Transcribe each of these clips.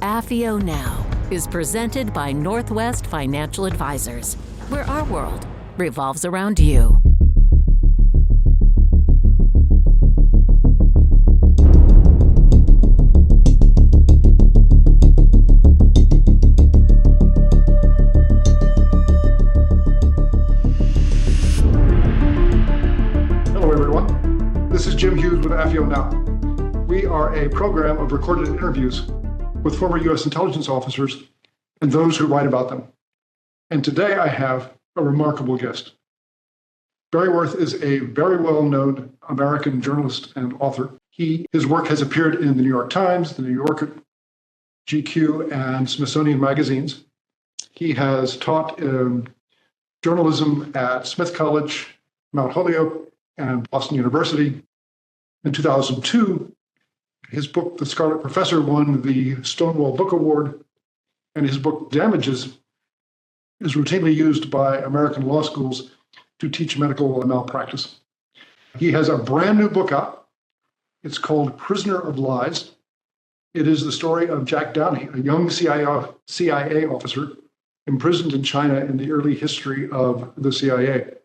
AFIO Now is presented by Northwest Financial Advisors, where our world revolves around you. Hello, everyone. This is Jim Hughes with AFIO Now. We are a program of recorded interviews with former U.S. intelligence officers and those who write about them. And today I have a remarkable guest. Barry Werth is a very well-known American journalist and author. His work has appeared in the New York Times, the New Yorker, GQ, and Smithsonian magazines. He has taught journalism at Smith College, Mount Holyoke, and Boston University. In 2002, his book, The Scarlet Professor, won the Stonewall Book Award, and his book, Damages, is routinely used by American law schools to teach medical malpractice. He has a brand new book out. It's called Prisoner of Lies. It is the story of Jack Downey, a young CIA officer imprisoned in China in the early history of the CIA.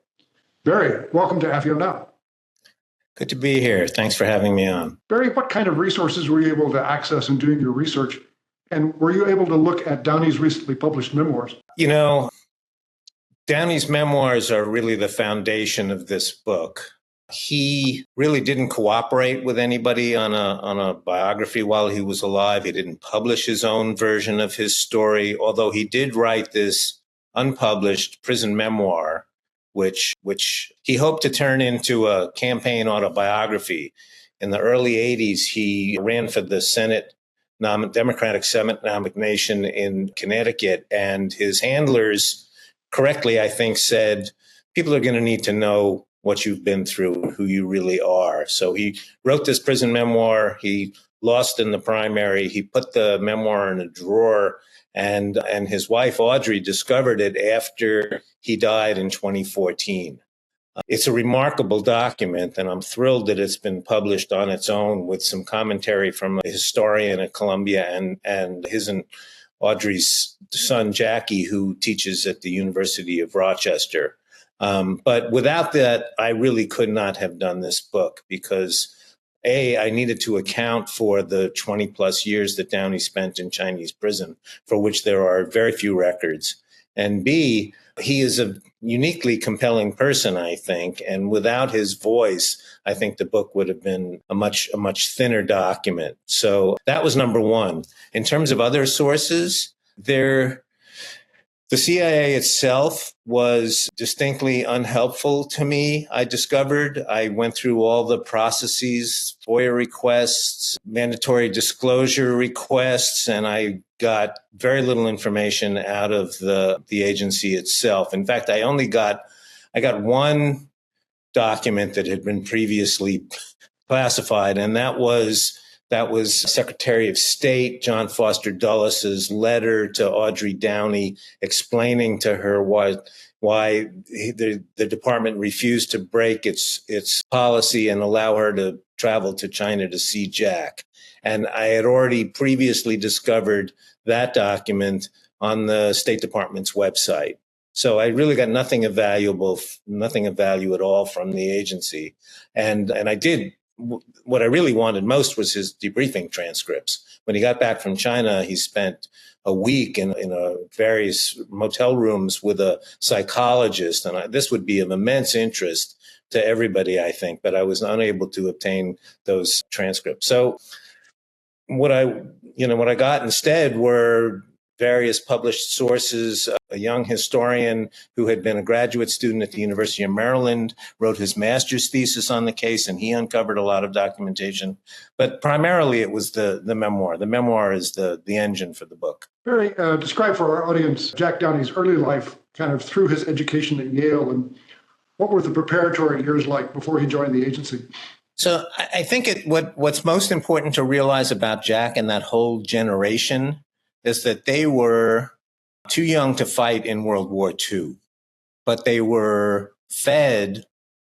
Barry, welcome to AFIO Now. Good to be here. Thanks for having me on. Barry, what kind of resources were you able to access in doing your research? And were you able to look at Downey's recently published memoirs? You know, Downey's memoirs are really the foundation of this book. He really didn't cooperate with anybody on a biography while he was alive. He didn't publish his own version of his story, although he did write this unpublished prison memoir, which he hoped to turn into a campaign autobiography. In the early 80s, he ran for the Democratic Senate nomination in Connecticut, and his handlers correctly, I think, said, people are going to need to know what you've been through, who you really are. So he wrote this prison memoir. He lost in the primary. He put the memoir in a drawer, and his wife, Audrey, discovered it after he died in 2014. It's a remarkable document, and I'm thrilled that it's been published on its own with some commentary from a historian at Columbia and his and Audrey's son, Jackie, who teaches at the University of Rochester. But without that, I really could not have done this book because, A, I needed to account for the 20 plus years that Downey spent in Chinese prison, for which there are very few records. And B, he is a uniquely compelling person, I think. And without his voice, I think the book would have been a much thinner document. So that was number one. In terms of other sources, the CIA itself was distinctly unhelpful to me, I discovered. I went through all the processes, FOIA requests, mandatory disclosure requests, and I got very little information out of the agency itself. In fact, I got one document that had been previously classified, and that was Secretary of State John Foster Dulles' letter to Audrey Downey explaining to her why the department refused to break its policy and allow her to travel to China to see Jack. And I had already previously discovered that document on the State Department's website. So I really got nothing of value at all from the agency. And I did. What I really wanted most was his debriefing transcripts. When he got back from China, he spent a week in various motel rooms with a psychologist. And this would be of immense interest to everybody, I think, but I was unable to obtain those transcripts. So what I got instead were various published sources. A young historian who had been a graduate student at the University of Maryland wrote his master's thesis on the case, and he uncovered a lot of documentation. But primarily it was the memoir. The memoir is the engine for the book. Barry, describe for our audience Jack Downey's early life, kind of through his education at Yale, and what were the preparatory years like before he joined the agency? So I think what's most important to realize about Jack and that whole generation is that they were too young to fight in World War II, but they were fed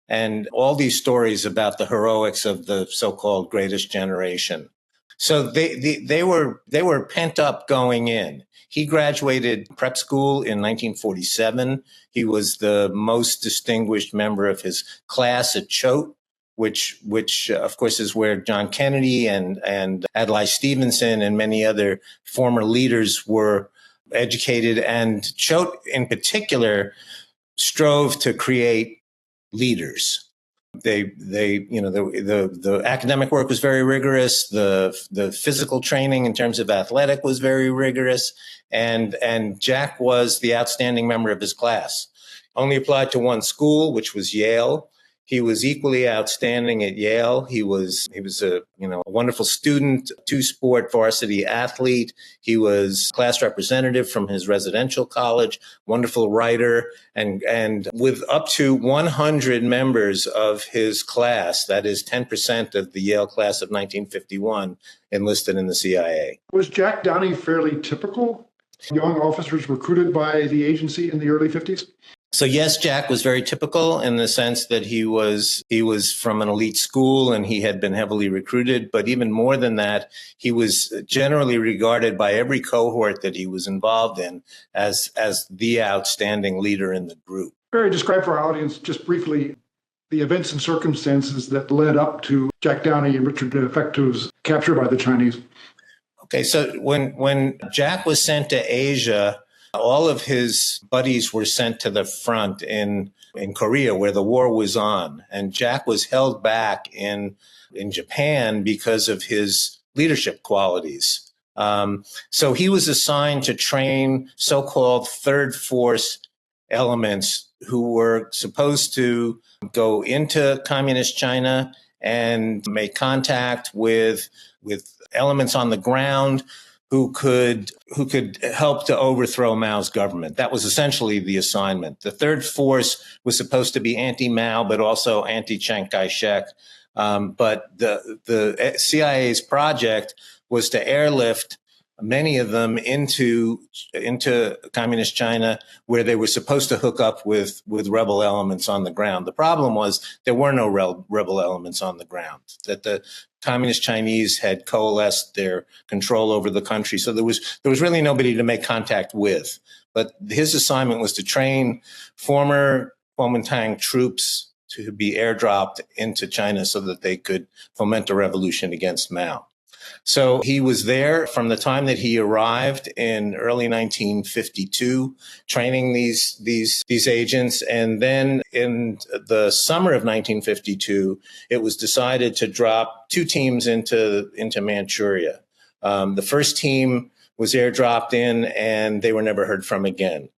and all these stories about the heroics of the so-called greatest generation. So they were pent up going in. He graduated prep school in 1947. He was the most distinguished member of his class at Choate, which of course is where John Kennedy and Adlai Stevenson and many other former leaders were educated. And Choate in particular strove to create leaders. The academic work was very rigorous. The physical training in terms of athletic was very rigorous. And Jack was the outstanding member of his class. Only applied to one school, which was Yale. He was equally outstanding at Yale. He was a wonderful student, two-sport varsity athlete. He was class representative from his residential college, wonderful writer, and with up to 100 members of his class, that is 10% of the Yale class of 1951, enlisted in the CIA. Was Jack Downey fairly typical? Young officers recruited by the agency in the early 50s? So yes, Jack was very typical in the sense that he was from an elite school and he had been heavily recruited. But even more than that, he was generally regarded by every cohort that he was involved in as the outstanding leader in the group. Barry, describe for our audience just briefly the events and circumstances that led up to Jack Downey and Richard Fecteau's capture by the Chinese. Okay, so when Jack was sent to Asia, all of his buddies were sent to the front in Korea, where the war was on. And Jack was held back in Japan because of his leadership qualities. So he was assigned to train so-called third force elements who were supposed to go into communist China and make contact with elements on the ground who could help to overthrow Mao's government. That was essentially the assignment. The third force was supposed to be anti-Mao, but also anti-Chiang Kai-shek. But the CIA's project was to airlift many of them into communist China, where they were supposed to hook up with rebel elements on the ground. The problem was there were no rebel elements on the ground, that the communist Chinese had coalesced their control over the country. So there was really nobody to make contact with. But his assignment was to train former Kuomintang troops to be airdropped into China so that they could foment a revolution against Mao. So he was there from the time that he arrived in early 1952, training these agents. And then in the summer of 1952, it was decided to drop two teams into Manchuria. The first team was airdropped in, and they were never heard from again.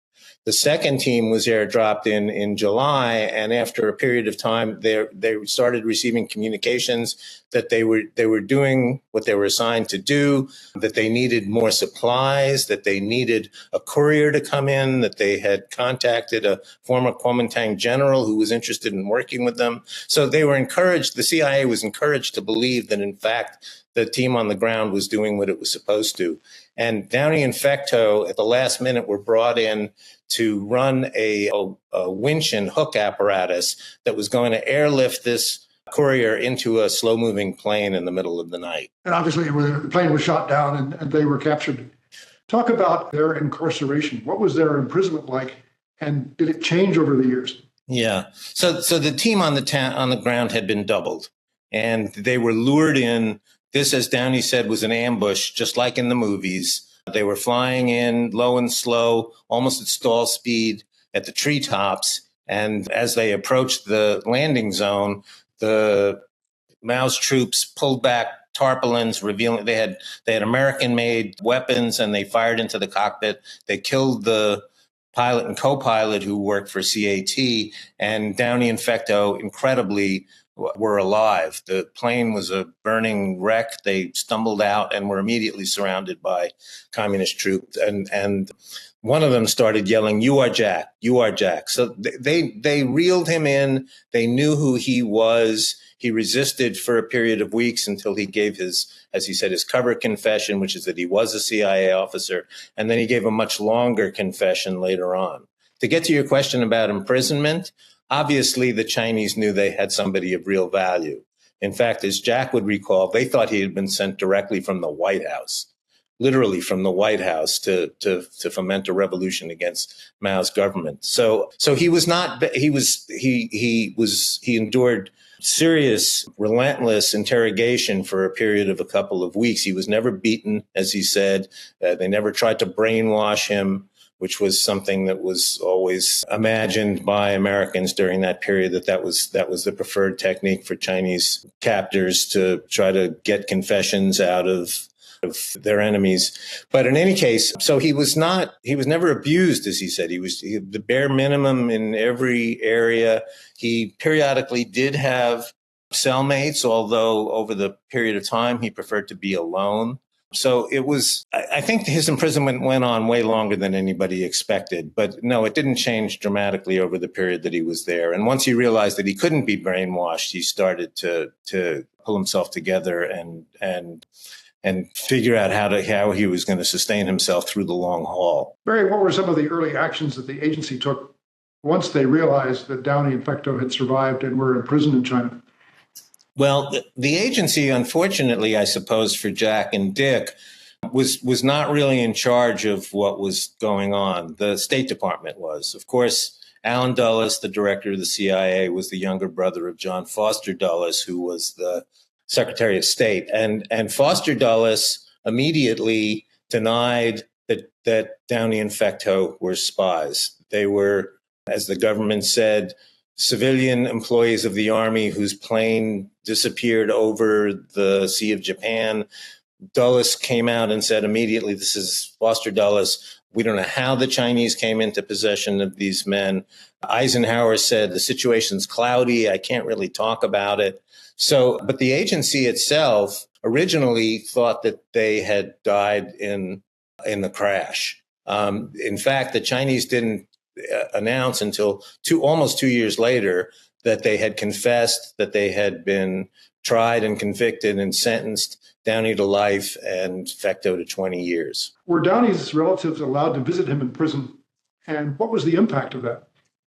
The second team was airdropped in July, and after a period of time, they started receiving communications that they were doing what they were assigned to do, that they needed more supplies, that they needed a courier to come in, that they had contacted a former Kuomintang general who was interested in working with them. So they were encouraged, the CIA was encouraged to believe that, in fact, the team on the ground was doing what it was supposed to. And Downey and Fecteau, at the last minute, were brought in to run a winch and hook apparatus that was going to airlift this courier into a slow-moving plane in the middle of the night. And obviously, the plane was shot down and they were captured. Talk about their incarceration. What was their imprisonment like, and did it change over the years? Yeah. So the team on the ground had been doubled, and they were lured in. This, as Downey said, was an ambush, just like in the movies. They were flying in low and slow, almost at stall speed, at the treetops. And as they approached the landing zone, the Mao's troops pulled back tarpaulins, revealing they had American-made weapons, and they fired into the cockpit. They killed the pilot and co-pilot who worked for CAT, and Downey and Fecteau, incredibly, were alive. The plane was a burning wreck. They stumbled out and were immediately surrounded by communist troops. And one of them started yelling, "You are Jack, you are Jack." So they reeled him in. They knew who he was. He resisted for a period of weeks until he gave his, as he said, his cover confession, which is that he was a CIA officer. And then he gave a much longer confession later on. To get to your question about imprisonment, obviously, the Chinese knew they had somebody of real value In fact, as Jack would recall, they thought he had been sent directly from the White House, literally from the White House to foment a revolution against Mao's government. So he was not, he endured serious, relentless interrogation for a period of a couple of weeks. He was never beaten, as he said. They never tried to brainwash him, which was something that was always imagined by Americans during that period, that was the preferred technique for Chinese captors, to try to get confessions out of their enemies. But in any case, so he was never abused, as he said. He was the bare minimum in every area. He periodically did have cellmates, although over the period of time, he preferred to be alone. So it was, I think his imprisonment went on way longer than anybody expected. But no, it didn't change dramatically over the period that he was there. And once he realized that he couldn't be brainwashed, he started to pull himself together and figure out how he was going to sustain himself through the long haul. Barry, what were some of the early actions that the agency took once they realized that Downey and Fecteau had survived and were imprisoned in China? Well, the agency, unfortunately, I suppose, for Jack and Dick, was not really in charge of what was going on. The State Department was. Of course, Allen Dulles, the director of the CIA, was the younger brother of John Foster Dulles, who was the Secretary of State. And Foster Dulles immediately denied that Downey and Fecteau were spies. They were, as the government said, civilian employees of the Army whose plane disappeared over the Sea of Japan. Dulles came out and said immediately, this is Foster Dulles. We don't know how the Chinese came into possession of these men. Eisenhower said, the situation's cloudy. I can't really talk about it. So, but the agency itself originally thought that they had died in the crash. In fact, the Chinese didn't announce until almost 2 years later that they had confessed, that they had been tried and convicted and sentenced, Downey to life and Fecteau to 20 years. Were Downey's relatives allowed to visit him in prison? And what was the impact of that?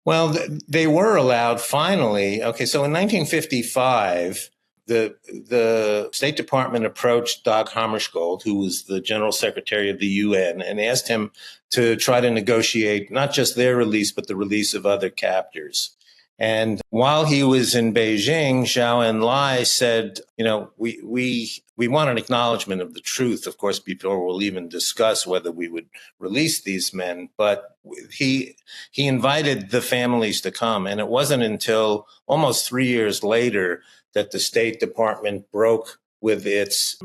Well, they were allowed finally. Okay, so in 1955, the State Department approached Dag Hammarskjöld, who was the General Secretary of the UN, and asked him to try to negotiate not just their release, but the release of other captors. And while he was in Beijing, Zhou Enlai said, we want an acknowledgement of the truth, of course, before we'll even discuss whether we would release these men. But he invited the families to come. And it wasn't until almost 3 years later that the State Department broke with its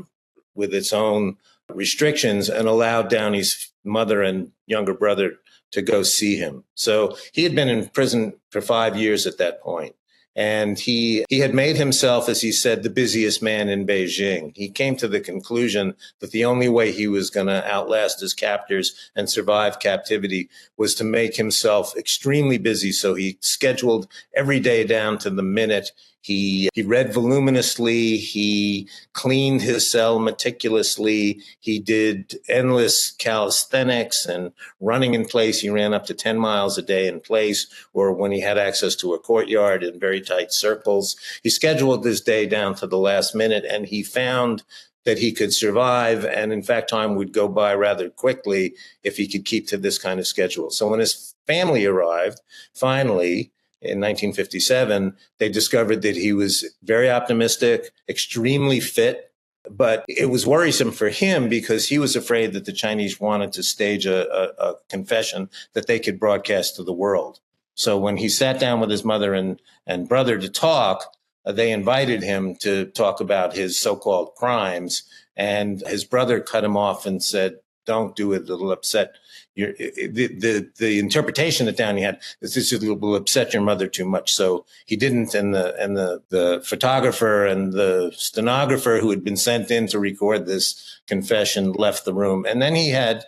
own restrictions and allowed Downey's mother and younger brother to go see him. So he had been in prison for 5 years at that point. And he had made himself, as he said, the busiest man in Beijing. He came to the conclusion that the only way he was going to outlast his captors and survive captivity was to make himself extremely busy. So he scheduled every day down to the minute. He read voluminously. He cleaned his cell meticulously. He did endless calisthenics and running in place. He ran up to 10 miles a day in place, or when he had access to a courtyard, in very tight circles. He scheduled his day down to the last minute, and he found that he could survive. And in fact, time would go by rather quickly if he could keep to this kind of schedule. So when his family arrived, finally, in 1957, they discovered that he was very optimistic, extremely fit, but it was worrisome for him because he was afraid that the Chinese wanted to stage a confession that they could broadcast to the world. So when he sat down with his mother and brother to talk, they invited him to talk about his so-called crimes, and his brother cut him off and said, "Don't do it, it'll upset the interpretation that Downey had is this will upset your mother too much." So he didn't, and the photographer and the stenographer who had been sent in to record this confession left the room. And then he had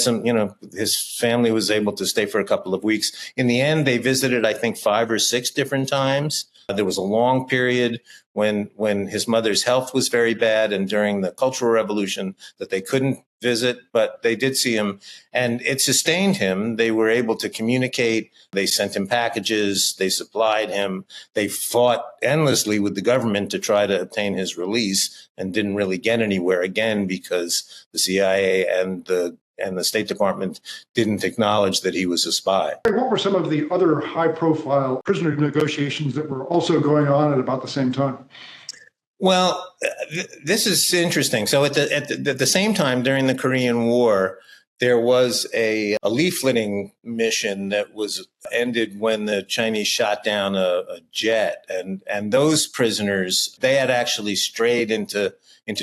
some, his family was able to stay for a couple of weeks. In the end, they visited, I think, 5 or 6 different times. There was a long period when his mother's health was very bad, and during the Cultural Revolution that they couldn't visit, but they did see him, and it sustained him. They were able to communicate. They sent him packages. They supplied him. They fought endlessly with the government to try to obtain his release and didn't really get anywhere, again, because the CIA and the State Department didn't acknowledge that he was a spy. What were some of the other high-profile prisoner negotiations that were also going on at about the same time? Well, this is interesting. So at the same time, during the Korean War, there was a leafleting mission that was ended when the Chinese shot down a jet. And those prisoners, they had actually strayed into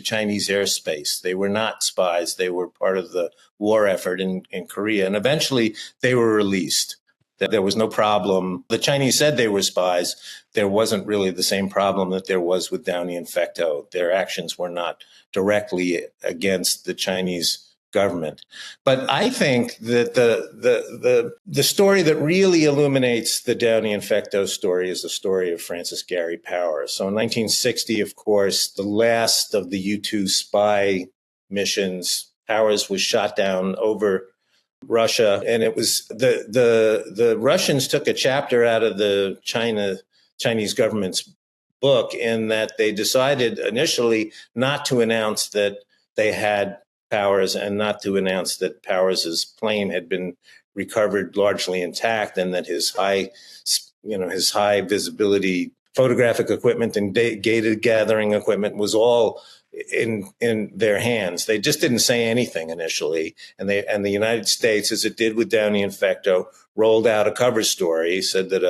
Chinese airspace. They were not spies. They were part of the war effort in Korea. And eventually they were released. There was no problem. The Chinese said they were spies. There wasn't really the same problem that there was with Downey and Fecteau. Their actions were not directly against the Chinese government. But I think that the story that really illuminates the Downey and Fecteau story is the story of Francis Gary Powers. So in 1960, of course, the last of the U-2 spy missions, Powers was shot down over Russia, and it was the Russians took a chapter out of the Chinese government's book in that they decided initially not to announce that they had Powers and not to announce that Powers's plane had been recovered largely intact and that his high visibility photographic equipment and data gathering equipment was all in their hands. They just didn't say anything initially. And the United States, as it did with Downey and Fecteau, rolled out a cover story, said that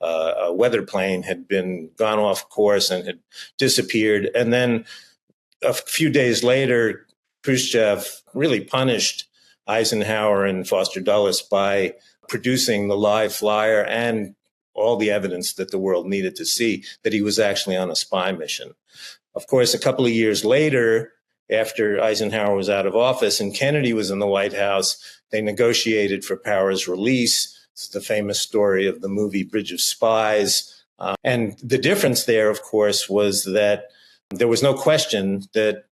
a weather plane had been gone off course and had disappeared. And then a few days later, Khrushchev really punished Eisenhower and Foster Dulles by producing the live flyer and all the evidence that the world needed to see that he was actually on a spy mission. Of course, a couple of years later, after Eisenhower was out of office and Kennedy was in the White House, they negotiated for Powers' release. It's the famous story of the movie Bridge of Spies. And the difference there, of course, was that there was no question that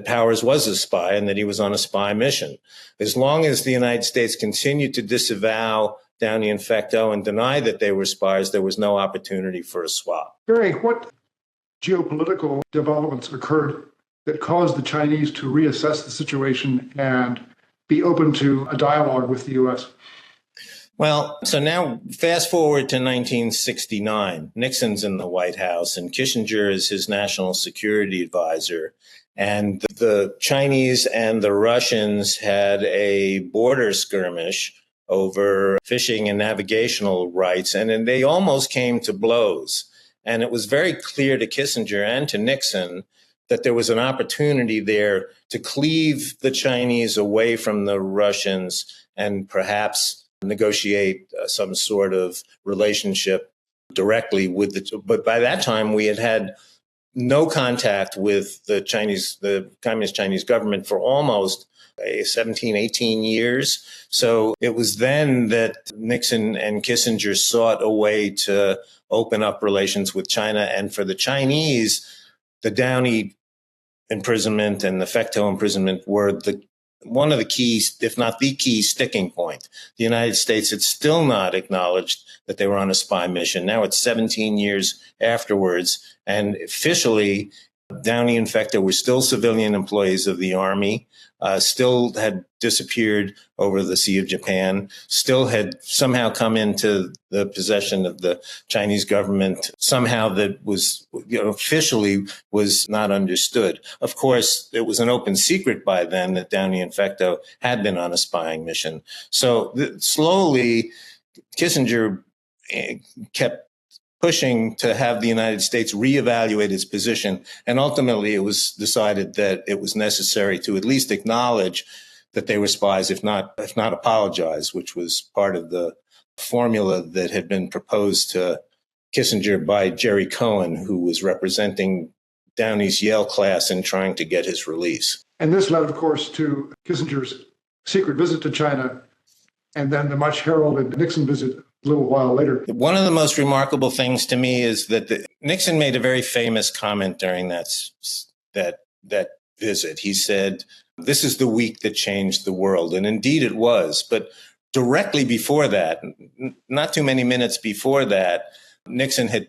Powers was a spy and that he was on a spy mission. As long as the United States continued to disavow Downey and Fecteau and deny that they were spies, there was no opportunity for a swap. Barry, what geopolitical developments occurred that caused the Chinese to reassess the situation and be open to a dialogue with the U.S.? Well, so now fast forward to 1969. Nixon's in the White House and Kissinger is his national security advisor. And the Chinese and the Russians had a border skirmish over fishing and navigational rights, and then they almost came to blows. And it was very clear to Kissinger and to Nixon that there was an opportunity there to cleave the Chinese away from the Russians and perhaps negotiate some sort of relationship directly with but by that time we had no contact with the Communist Chinese government for almost 17, 18 years. So it was then that Nixon and Kissinger sought a way to open up relations with China. And for the Chinese, the Downey imprisonment and the Fecteau imprisonment were one of the keys, if not the key sticking point. The United States had still not acknowledged that they were on a spy mission. Now it's 17 years afterwards. And officially, Downey and Fecteau were still civilian employees of the Army, still had disappeared over the Sea of Japan, still had somehow come into the possession of the Chinese government, somehow that was, officially was not understood. Of course, it was an open secret by then that Downey and Fecteau had been on a spying mission. So slowly, Kissinger kept pushing to have the United States reevaluate its position. And ultimately, it was decided that it was necessary to at least acknowledge that they were spies, if not apologize, which was part of the formula that had been proposed to Kissinger by Jerry Cohen, who was representing Downey's Yale class in trying to get his release. And this led, of course, to Kissinger's secret visit to China and then the much heralded Nixon visit a little while later. One of the most remarkable things to me is that Nixon made a very famous comment during that visit. He said, "This is the week that changed the world." And indeed it was. But directly before that, not too many minutes before that, Nixon had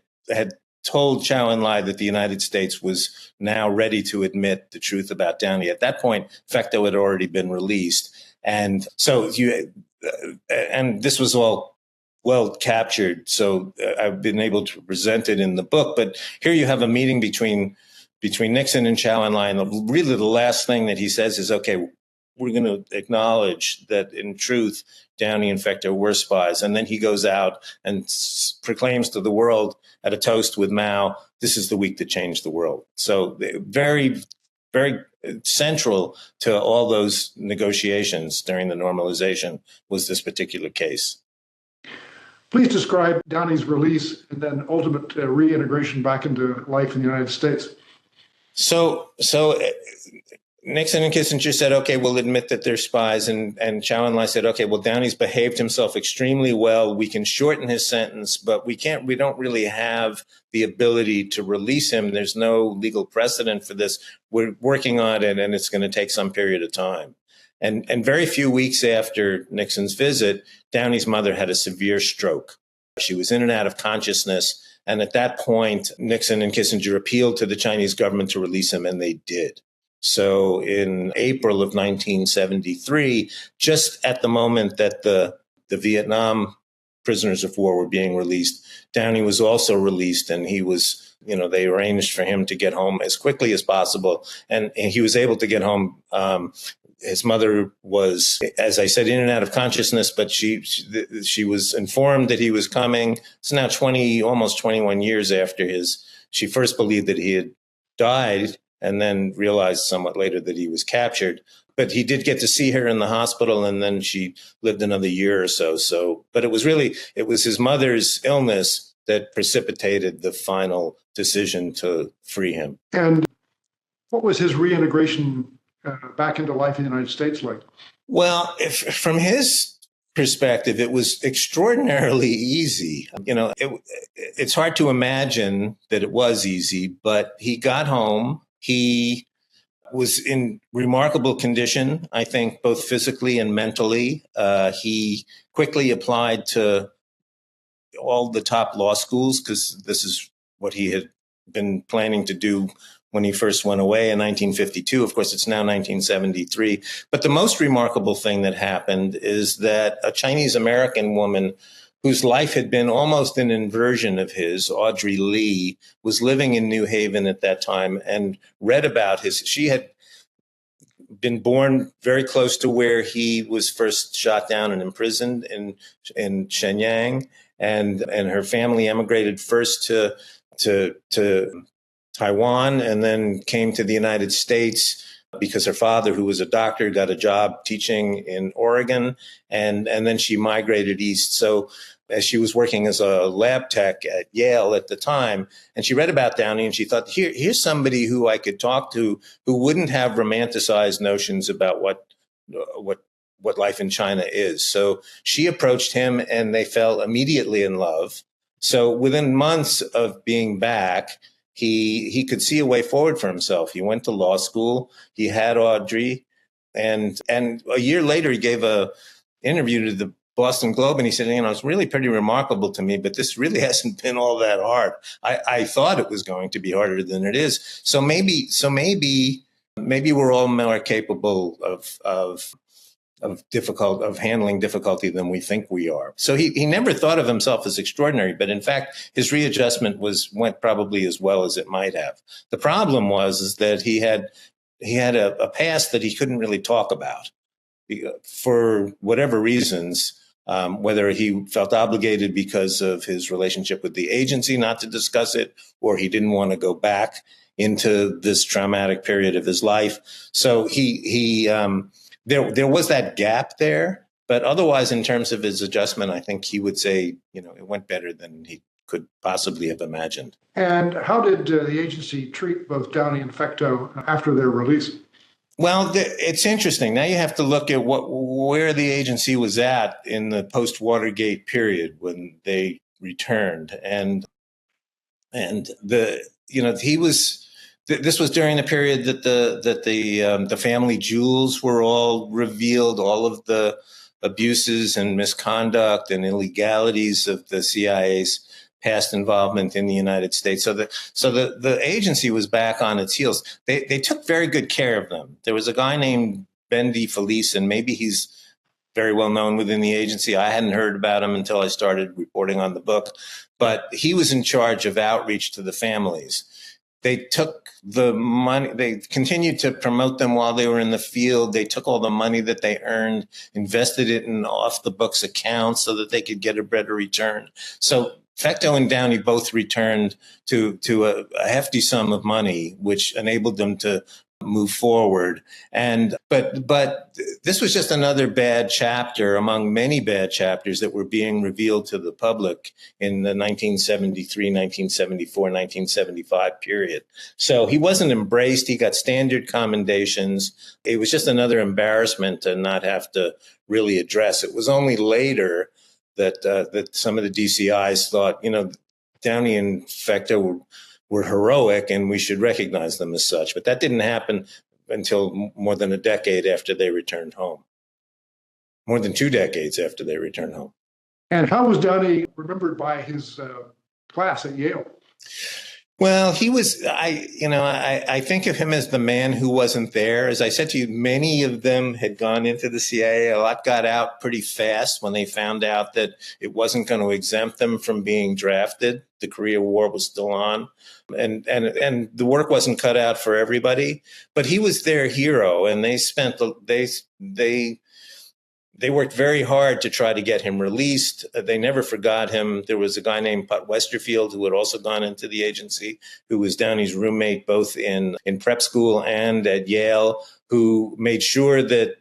told Chow En-lai that the United States was now ready to admit the truth about Downey. At that point, Fecto had already been released. And so and this was all well captured. So I've been able to present it in the book. But here you have a meeting between Nixon and Chow En-lai. And really the last thing that he says is, okay, we're going to acknowledge that in truth, Downey and Fecto were spies. And then he goes out and proclaims to the world at a toast with Mao, "This is the week that changed the world." So very, very central to all those negotiations during the normalization was this particular case. Please describe Downey's release and then ultimate reintegration back into life in the United States. So Nixon and Kissinger said, okay, we'll admit that they're spies. And Chow En-lai said, okay, well, Downey's behaved himself extremely well. We can shorten his sentence, but we don't really have the ability to release him. There's no legal precedent for this. We're working on it, and it's going to take some period of time. And very few weeks after Nixon's visit, Downey's mother had a severe stroke. She was in and out of consciousness. And at that point, Nixon and Kissinger appealed to the Chinese government to release him, and they did. So in April of 1973, just at the moment that the Vietnam prisoners of war were being released, Downey was also released, and he was, they arranged for him to get home as quickly as possible. And he was able to get home. His mother was, as I said, in and out of consciousness, but she was informed that he was coming. It's now almost 21 years after she first believed that he had died, and then realized somewhat later that he was captured. But he did get to see her in the hospital, and then she lived another year or so. But it was his mother's illness that precipitated the final decision to free him. And what was his reintegration back into life in the United States like? Well, from his perspective, it was extraordinarily easy. It's hard to imagine that it was easy, but he got home. He was in remarkable condition, I think, both physically and mentally. He quickly applied to all the top law schools because this is what he had been planning to do when he first went away in 1952. Of course, it's now 1973. But the most remarkable thing that happened is that a Chinese American woman whose life had been almost an inversion of his, Audrey Lee, was living in New Haven at that time and read about she had been born very close to where he was first shot down and imprisoned in Shenyang. And her family emigrated first to Taiwan and then came to the United States because her father, who was a doctor, got a job teaching in Oregon, and then she migrated east. So as she was working as a lab tech at Yale at the time, and she read about Downey, and she thought, here's somebody who I could talk to who wouldn't have romanticized notions about what life in China is. So she approached him, and they fell immediately in love. So within months of being back, he could see a way forward for himself. He went to law school. He had Audrey, and a year later he gave a interview to the Boston Globe, and he said, it's really pretty remarkable to me, but this really hasn't been all that hard. I thought it was going to be harder than it is. So maybe we're all more capable of handling difficulty than we think we are. So he never thought of himself as extraordinary, but in fact, his readjustment went probably as well as it might have. The problem is that he had a past that he couldn't really talk about for whatever reasons, whether he felt obligated because of his relationship with the agency not to discuss it, or he didn't want to go back into this traumatic period of his life. So there was that gap there, but otherwise, in terms of his adjustment, I think he would say, it went better than he could possibly have imagined. And how did the agency treat both Downey and Fecto after their release? Well, it's interesting. Now you have to look at where the agency was at in the post-Watergate period when they returned, and he was. this was during the period that the family jewels were all revealed, all of the abuses and misconduct and illegalities of the CIA's past involvement in the United States. So the agency was back on its heels. They took very good care of them. There was a guy named Ben DeFelice, and maybe he's very well known within the agency. I hadn't heard about him until I started reporting on the book, but he was in charge of outreach to the families. They took the money, they continued to promote them while they were in the field. They took all the money that they earned, invested it in off the books accounts so that they could get a better return. So Fecteau and Downey both returned to a hefty sum of money, which enabled them to move forward. But this was just another bad chapter among many bad chapters that were being revealed to the public in the 1973, 1974, 1975 period. So he wasn't embraced. He got standard commendations. It was just another embarrassment to not have to really address. It was only later that some of the DCIs thought, Downey and Fecteau were heroic and we should recognize them as such. But that didn't happen until more than a decade after they returned home. More than 2 decades after they returned home. And how was Downey remembered by his class at Yale? Well, he was, I think of him as the man who wasn't there. As I said to you, many of them had gone into the CIA. A lot got out pretty fast when they found out that it wasn't going to exempt them from being drafted. The Korea War was still on, and the work wasn't cut out for everybody. But he was their hero, and they worked very hard to try to get him released. They never forgot him. There was a guy named Putt Westerfield who had also gone into the agency, who was Downey's roommate both in prep school and at Yale, who made sure that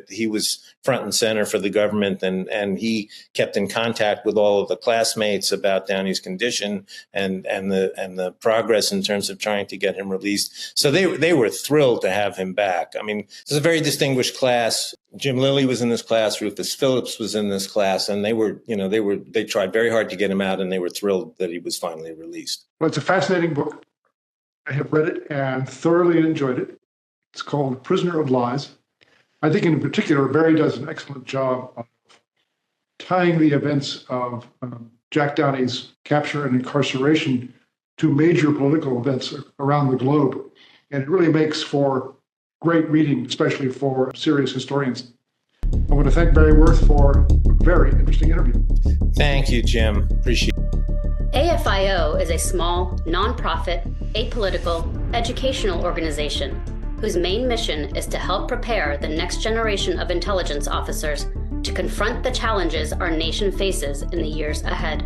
he was front and center for the government, and he kept in contact with all of the classmates about Downey's condition and the progress in terms of trying to get him released. So they were thrilled to have him back. I mean, it was a very distinguished class. Jim Lilly was in this class, Rufus Phillips was in this class, and they tried very hard to get him out, and they were thrilled that he was finally released. Well, it's a fascinating book. I have read it and thoroughly enjoyed it. It's called Prisoner of Lies. I think in particular, Barry does an excellent job of tying the events of Jack Downey's capture and incarceration to major political events around the globe. And it really makes for great reading, especially for serious historians. I want to thank Barry Werth for a very interesting interview. Thank you, Jim. Appreciate it. AFIO is a small, nonprofit, apolitical, educational organization whose main mission is to help prepare the next generation of intelligence officers to confront the challenges our nation faces in the years ahead.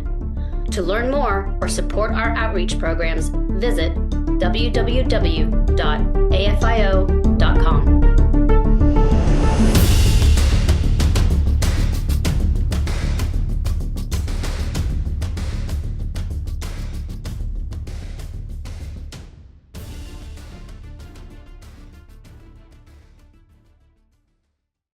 To learn more or support our outreach programs, visit www.afio.org.